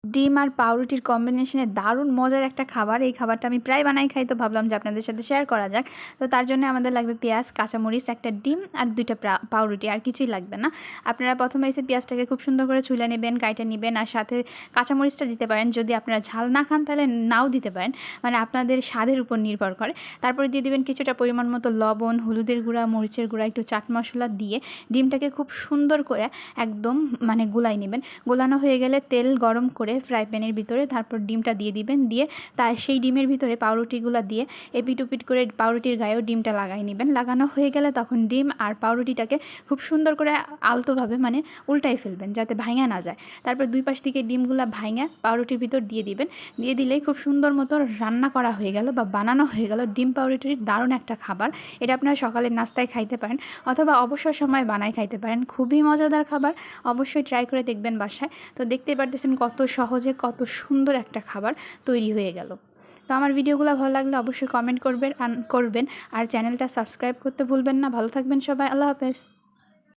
ডিম আর পাউরুটির কম্বিনেশনে দারুণ মজার একটা খাবার। এই খাবারটা আমি প্রায় বানাই খাই, তো ভাবলাম যে আপনাদের সাথে শেয়ার করা যাক। তো তার জন্য আমাদের লাগবে পেঁয়াজ, কাঁচামরিচ, একটা ডিম আর 2টা পাউরুটি, আর কিছুই লাগবে না। আপনারা প্রথমে এসে পেঁয়াজটাকে খুব সুন্দর করে ছুলে নেবেন, কাইটে নেবেন, আর সাথে কাঁচামরিচটা দিতে পারেন। যদি আপনারা ঝাল না খান তাহলে নাও দিতে পারেন, মানে আপনাদের স্বাদের উপর নির্ভর করে। তারপরে দিয়ে দিবেন কিছুটা পরিমাণ মতো লবণ, হলুদের গুঁড়া, মরিচের গুঁড়া, একটু চাট মশলা দিয়ে ডিমটাকে খুব সুন্দর করে একদম মানে গুলাই নেবেন। গোলানো হয়ে গেলে তেল গরম করে ফ্রাই প্যানের ভিতরে তারপর ডিমটা দিয়ে দিবেন, দিয়ে তাই সেই ডিমের ভিতরে পাউরুটিগুলো দিয়ে এপিট ওপিট করে পাউরুটির গায়েও ডিমটা লাগাই নেবেন। লাগানো হয়ে গেলে তখন ডিম আর পাউরুটিটাকে খুব সুন্দর করে আলতোভাবে মানে উল্টাই ফেলবেন যাতে ভাঙা না যায়। তারপর দুই পাশ থেকে ডিমগুলো ভাঙা পাউরুটির ভিতর দিয়ে দিবেন। দিয়ে দিলেই খুব সুন্দর মতো রান্না করা হয়ে গেল বা বানানো হয়ে গেল ডিম পাউরুটির দারুণ একটা খাবার। এটা আপনারা সকালের নাস্তায় খাইতে পারেন অথবা অবসর সময় বানাই খাইতে পারেন। খুবই মজাদার খাবার, অবশ্যই ট্রাই করে দেখবেন বাসায়। তো দেখতেই পারতেছেন কত সহজে কত সুন্দর একটা খাবার তৈরি হয়ে গেল। তো আমার ভিডিওগুলো ভালো লাগলে অবশ্যই কমেন্ট করবেন আর চ্যানেলটা সাবস্ক্রাইব করতে ভুলবেন না। ভালো থাকবেন সবাই, আল্লাহ হাফেজ।